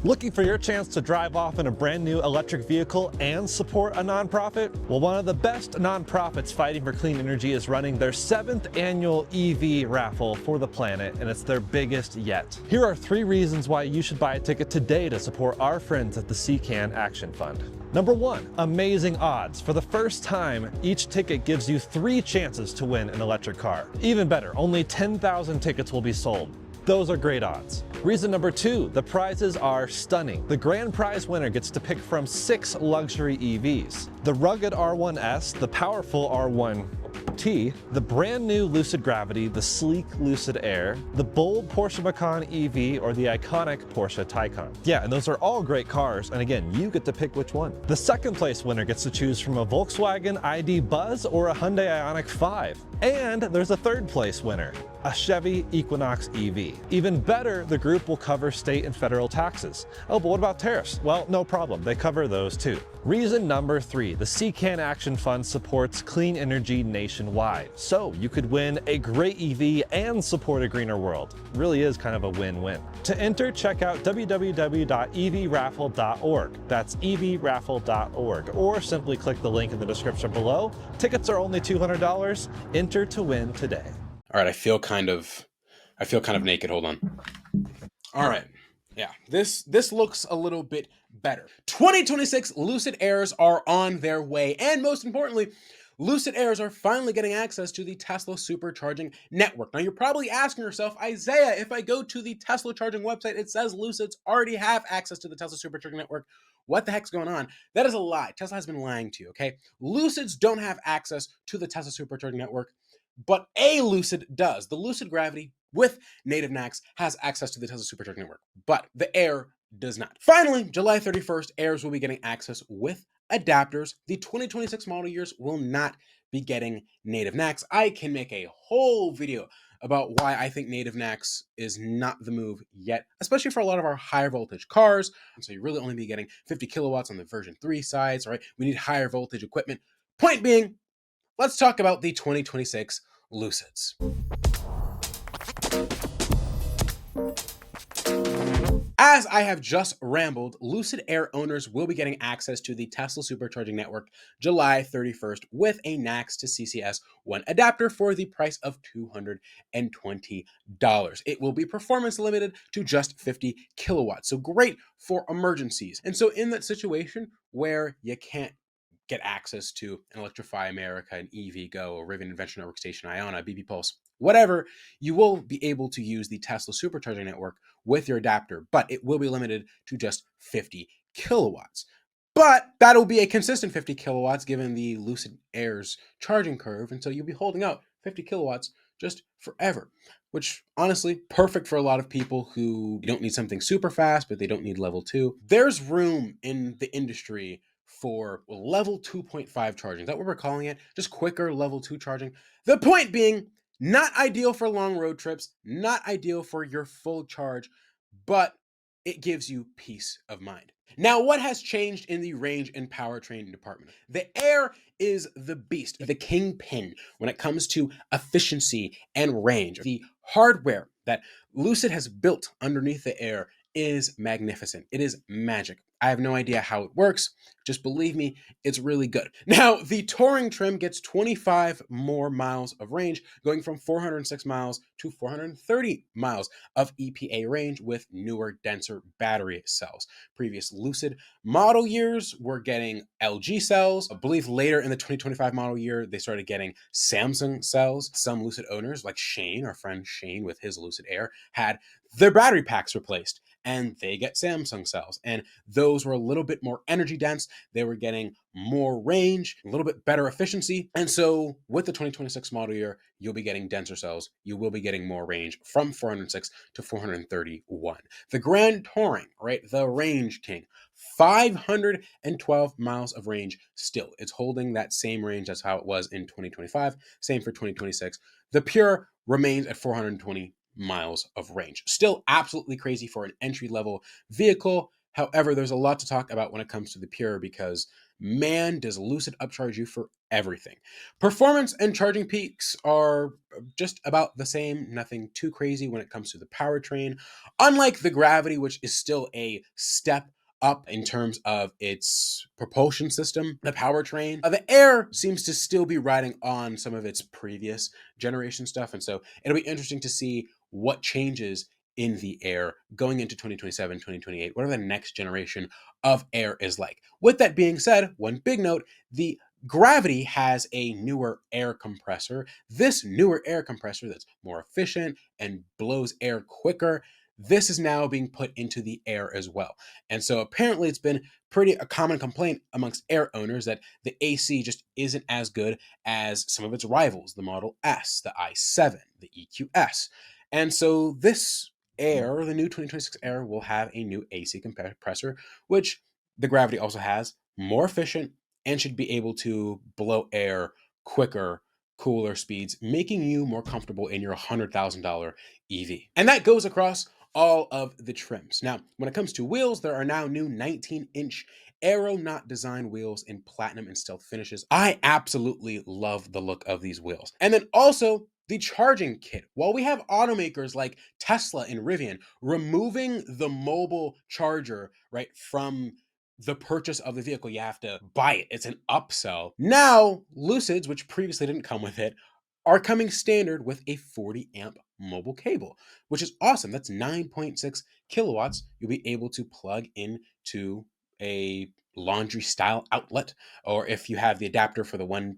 Looking for your chance to drive off in a brand new electric vehicle and support a nonprofit? Well, one of the best nonprofits fighting for clean energy is running their 7th annual EV raffle for the planet, and it's their biggest yet. Here are 3 reasons why you should buy a ticket today to support our friends at the CCAN Action Fund. Number 1, amazing odds. For the first time, each ticket gives you 3 chances to win an electric car. Even better, only 10,000 tickets will be sold. Those are great odds. Reason number 2, the prizes are stunning. The grand prize winner gets to pick from 6 luxury EVs. The rugged R1S, the powerful R1T, the brand new Lucid Gravity, the sleek Lucid Air, the bold Porsche Macan EV, or the iconic Porsche Taycan. Yeah, and those are all great cars, and again, you get to pick which one. The second place winner gets to choose from a Volkswagen ID Buzz or a Hyundai Ioniq 5. And there's a third place winner, a Chevy Equinox EV. Even better, the group will cover state and federal taxes. Oh, but what about tariffs? Well, no problem, they cover those too. Reason number 3, the CCAN Action Fund supports clean energy nationwide. So you could win a great EV and support a greener world. It really is kind of a win-win. To enter, check out www.evraffle.org. That's evraffle.org, or simply click the link in the description below. Tickets are only $200. Enter to win today. All right, I feel kind of naked. Hold on. All right. Yeah, this looks a little bit better. 2026 Lucid Airs are on their way, and most importantly, Lucid Airs are finally getting access to the Tesla supercharging network. Now, you're probably asking yourself, Isaiah, if I go to the Tesla charging website, it says Lucids already have access to the Tesla supercharging network. What the heck's going on? That is a lie. Tesla has been lying to you, okay? Lucids don't have access to the Tesla supercharging network, but a Lucid does. The Lucid Gravity with native NACS has access to the Tesla supercharging network, but the Air does not. Finally, July 31st, Airs will be getting access with adapters. The 2026 model years will not be getting native NACS. I can make a whole video about why I think native NACS is not the move yet, especially for a lot of our higher voltage cars. So you really only be getting 50 kilowatts on the version 3 sides, right? We need higher voltage equipment. Point being, let's talk about the 2026 Lucids. As I have just rambled, Lucid Air owners will be getting access to the Tesla supercharging network July 31st with a NACS to CCS 1 adapter for the price of $220. It will be performance limited to just 50 kilowatts, so great for emergencies. And so in that situation where you can't get access to an Electrify America, an EVgo, a Rivian Adventure Network Station, Iona, BP Pulse, whatever, you will be able to use the Tesla supercharging network with your adapter, but it will be limited to just 50 kilowatts. But that'll be a consistent 50 kilowatts given the Lucid Air's charging curve, and so you'll be holding out 50 kilowatts just forever, which honestly, perfect for a lot of people who don't need something super fast, but they don't need level 2. There's room in the industry for level 2.5 charging. Is that what we're calling it? Just quicker level 2 charging. The point being, not ideal for long road trips, not ideal for your full charge, but it gives you peace of mind. Now, what has changed in the range and powertrain department? The Air is the beast, the kingpin when it comes to efficiency and range. The hardware that Lucid has built underneath the Air is magnificent. It is magic. I have no idea how it works. Just believe me, it's really good. Now, the Touring trim gets 25 more miles of range, going from 406 miles to 430 miles of EPA range with newer, denser battery cells. Previous Lucid model years were getting LG cells. I believe later in the 2025 model year, they started getting Samsung cells. Some Lucid owners, like Shane, our friend Shane with his Lucid Air, had their battery packs replaced, and they get Samsung cells. And those were a little bit more energy dense. They were getting more range, a little bit better efficiency. And so with the 2026 model year, you'll be getting denser cells. You will be getting more range from 406 to 431. The Grand Touring, right? The Range King, 512 miles of range still. It's holding that same range as how it was in 2025. Same for 2026. The Pure remains at 420 miles of range. Still absolutely crazy for an entry-level vehicle. However, there's a lot to talk about when it comes to the Pure because man, does Lucid upcharge you for everything. Performance and charging peaks are just about the same, nothing too crazy when it comes to the powertrain. Unlike the Gravity, which is still a step up in terms of its propulsion system, the powertrain, the Air seems to still be riding on some of its previous generation stuff. And so it'll be interesting to see what changes in the Air going into 2027, 2028, whatever the next generation of Air is like. With that being said, one big note, the Gravity has a newer air compressor. This newer air compressor that's more efficient and blows air quicker, this is now being put into the Air as well. And so apparently it's been a common complaint amongst Air owners that the AC just isn't as good as some of its rivals, the Model S, the i7, the EQS. And so this Air, the new 2026 Air, will have a new AC compressor, which the Gravity also has, more efficient, and should be able to blow air quicker, cooler speeds, making you more comfortable in your $100,000 EV. And that goes across all of the trims. Now, when it comes to wheels, there are now new 19-inch aeronaut design wheels in platinum and stealth finishes. I absolutely love the look of these wheels. And then also the charging kit. While we have automakers like Tesla and Rivian removing the mobile charger, right, from the purchase of the vehicle, you have to buy it. It's an upsell. Now, Lucids, which previously didn't come with it, are coming standard with a 40 amp mobile cable, which is awesome. That's 9.6 kilowatts. You'll be able to plug into a laundry style outlet, or if you have the adapter for the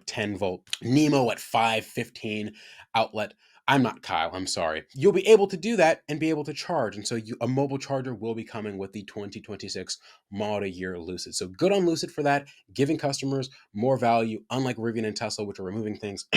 10 volt Nemo at 515 outlet. I'm not Kyle, I'm sorry. You'll be able to do that and be able to charge. And so a mobile charger will be coming with the 2026 model year Lucid. So good on Lucid for that, giving customers more value, unlike Rivian and Tesla, which are removing things.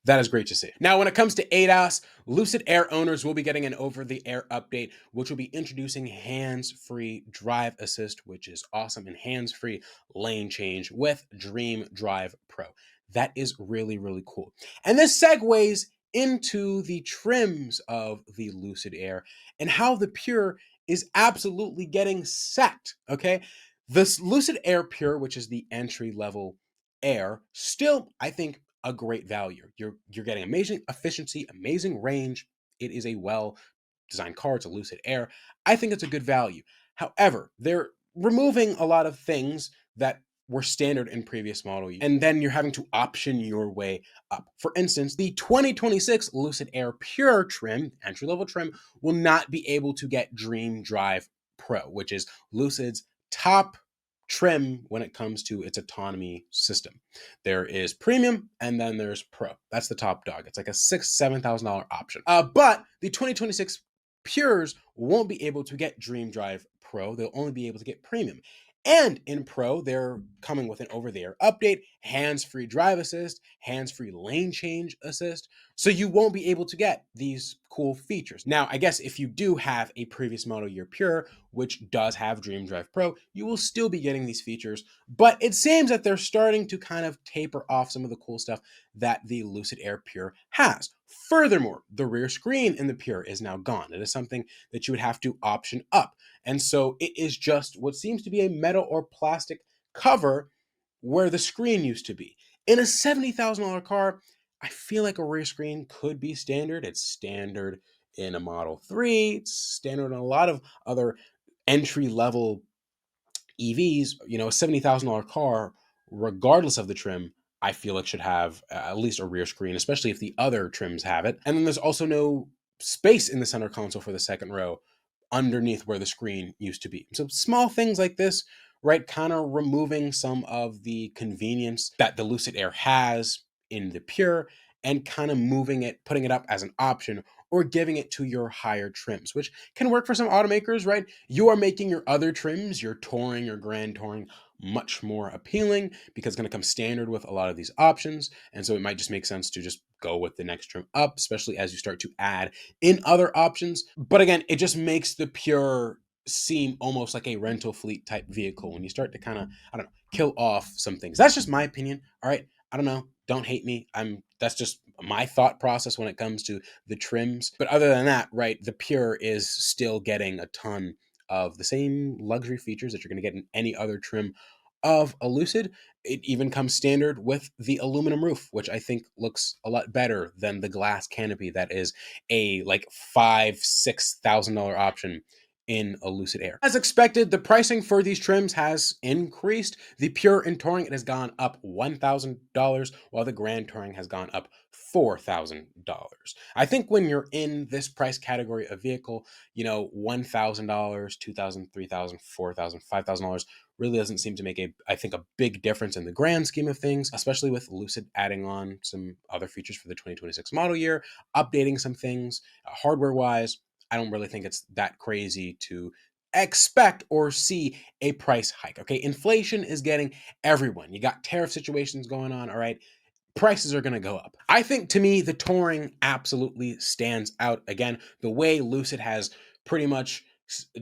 That is great to see. Now, when it comes to ADAS, Lucid Air owners will be getting an over-the-air update, which will be introducing hands-free drive assist, which is awesome, and hands-free lane change with Dream Drive Pro. That is really, really cool. And this segues into the trims of the Lucid Air and how the Pure is absolutely getting set, okay? This Lucid Air Pure, which is the entry-level Air, still, I think, a great value. You're getting amazing efficiency, amazing range. It is a well-designed car. It's a Lucid Air. I think it's a good value. However, they're removing a lot of things that were standard in previous model years, and then you're having to option your way up. For instance, the 2026 Lucid Air Pure trim, entry-level trim, will not be able to get Dream Drive Pro, which is Lucid's top trim when it comes to its autonomy system. There is premium and then there's pro. That's the top dog. It's like a $7,000 option. But the 2026 Pures won't be able to get Dream Drive Pro. They'll only be able to get premium. And in Pro, they're coming with an over-the-air update, hands-free drive assist, hands-free lane change assist. So you won't be able to get these cool features. Now, I guess if you do have a previous model year Pure, which does have Dream Drive Pro, you will still be getting these features. But it seems that they're starting to kind of taper off some of the cool stuff that the Lucid Air Pure has. Furthermore, the rear screen in the Pure is now gone. It is something that you would have to option up. And so it is just what seems to be a metal or plastic cover where the screen used to be. In a $70,000 car, I feel like a rear screen could be standard. It's standard in a Model 3. It's standard in a lot of other entry-level EVs. You know, a $70,000 car, regardless of the trim, I feel like should have at least a rear screen, especially if the other trims have it. And then there's also no space in the center console for the second row underneath where the screen used to be. So small things like this, right, kind of removing some of the convenience that the Lucid Air has in the Pure and kind of moving it, putting it up as an option or giving it to your higher trims, which can work for some automakers, right? You are making your other trims, your Touring, your Grand Touring, much more appealing because it's going to come standard with a lot of these options. And so it might just make sense to just go with the next trim up, especially as you start to add in other options. But again, it just makes the Pure seem almost like a rental fleet type vehicle when you start to kind of, I don't know, kill off some things. That's just my opinion. All right. I don't know. Don't hate me. That's just my thought process when it comes to the trims. But other than that, right, the Pure is still getting a ton of the same luxury features that you're going to get in any other trim of a Lucid. It even comes standard with the aluminum roof, which I think looks a lot better than the glass canopy that is a like $5,000-6,000 option in a Lucid Air. As expected, the pricing for these trims has increased. The Pure and Touring, it has gone up $1,000, while the Grand Touring has gone up $4,000. I think when you're in this price category of vehicle, you know, $1,000, $2,000, $3,000, $4,000, $5,000 really doesn't seem to make I think a big difference in the grand scheme of things, especially with Lucid adding on some other features for the 2026 model year, updating some things hardware wise. I don't really think it's that crazy to expect or see a price hike. Okay, inflation is getting everyone. You got tariff situations going on. All right, prices are going to go up. I think, to me, the Touring absolutely stands out. Again, the way Lucid has pretty much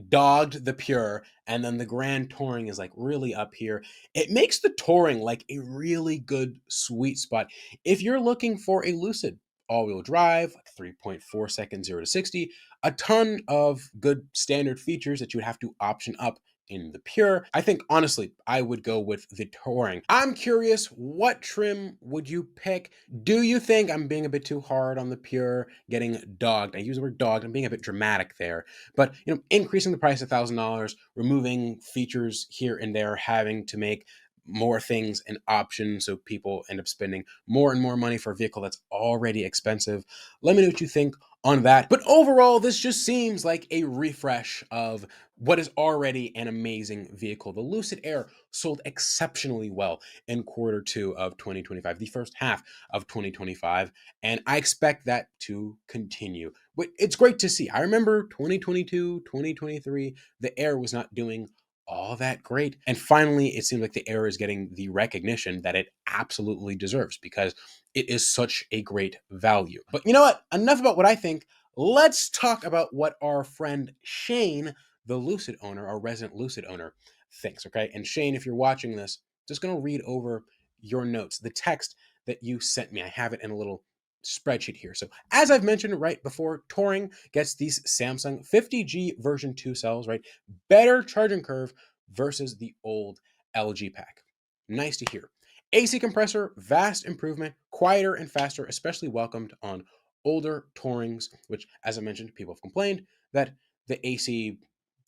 dogged the Pure, and then the Grand Touring is like really up here. It makes the Touring like a really good sweet spot if you're looking for a Lucid all-wheel drive, like 3.4 seconds 0 to 60, a ton of good standard features that you would have to option up in the Pure. I think, honestly, I would go with the Touring. I'm curious, what trim would you pick? Do you think I'm being a bit too hard on the Pure, getting dogged? I use the word dogged, I'm being a bit dramatic there. But, you know, increasing the price $1,000, removing features here and there, having to make more things an option, so people end up spending more and more money for a vehicle that's already expensive. Let me know what you think on that. But overall, this just seems like a refresh of what is already an amazing vehicle. The Lucid Air sold exceptionally well in Q2 of 2025, the first half of 2025, and I expect that to continue. But it's great to see. I remember 2022, 2023, the Air was not doing all that great. And finally, it seems like the Air is getting the recognition that it absolutely deserves because it is such a great value. But you know what? Enough about what I think. Let's talk about what our friend Shane, the Lucid owner, our resident Lucid owner, thinks. Okay. And Shane, if you're watching this, just going to read over your notes, the text that you sent me. I have it in a little spreadsheet here. So as I've mentioned right before, Touring gets these Samsung 50G version 2 cells, right? Better charging curve versus the old LG pack. Nice to hear. AC compressor, vast improvement, quieter and faster, especially welcomed on older Tourings, which, as I mentioned, people have complained that the AC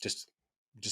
just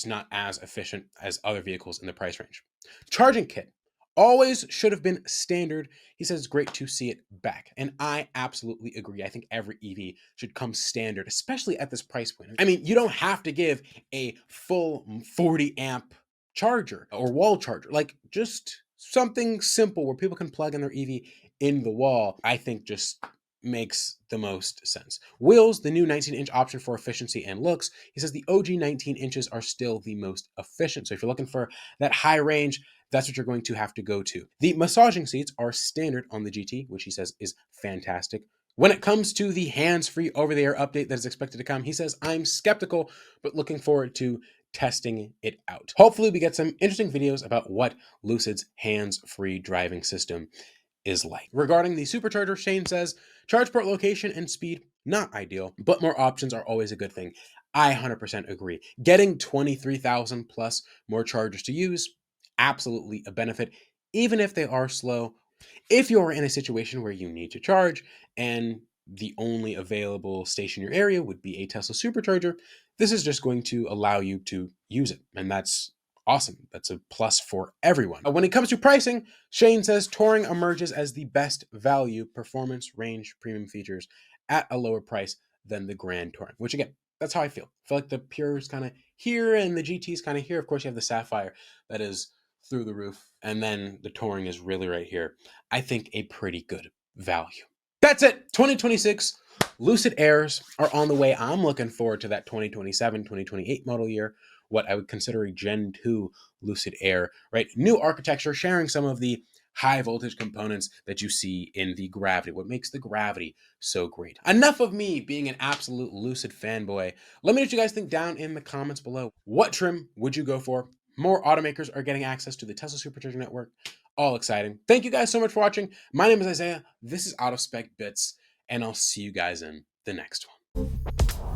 not as efficient as other vehicles in the price range. Charging kit always should have been standard. He says it's great to see it back. And I absolutely agree. I think every EV should come standard, especially at this price point. I mean, you don't have to give a full 40 amp charger or wall charger, like just something simple where people can plug in their EV in the wall. I think just makes the most sense. Wheels, the new 19-inch option for efficiency and looks. He says the OG 19 inches are still the most efficient. So if you're looking for that high range, that's what you're going to have to go to. The massaging seats are standard on the GT, which he says is fantastic. When it comes to the hands-free over-the-air update that is expected to come, he says, I'm skeptical, but looking forward to testing it out. Hopefully we get some interesting videos about what Lucid's hands-free driving system is like. Regarding the supercharger, Shane says, charge port location and speed, not ideal, but more options are always a good thing. I 100% agree. Getting 23,000 plus more chargers to use, absolutely a benefit, even if they are slow. If you're in a situation where you need to charge and the only available station in your area would be a Tesla supercharger, this is just going to allow you to use it. And that's awesome. That's a plus for everyone. When it comes to pricing, Shane says Touring emerges as the best value, performance, range, premium features at a lower price than the Grand Touring, which again, that's how I feel. I feel like the Pure is kind of here and the GT is kind of here. Of course, you have the Sapphire that is through the roof, and then the Touring is really right here. I think a pretty good value. That's it. 2026 Lucid Airs are on the way. I'm looking forward to that 2027, 2028 model year, what I would consider a Gen 2 Lucid Air, right? New architecture, sharing some of the high voltage components that you see in the Gravity, what makes the Gravity so great. Enough of me being an absolute Lucid fanboy. Let me know what you guys think down in the comments below. What trim would you go for? More automakers are getting access to the Tesla Supercharger network. All exciting. Thank you guys so much for watching. My name is Isaiah. This is Out of Spec Bits, and I'll see you guys in the next one.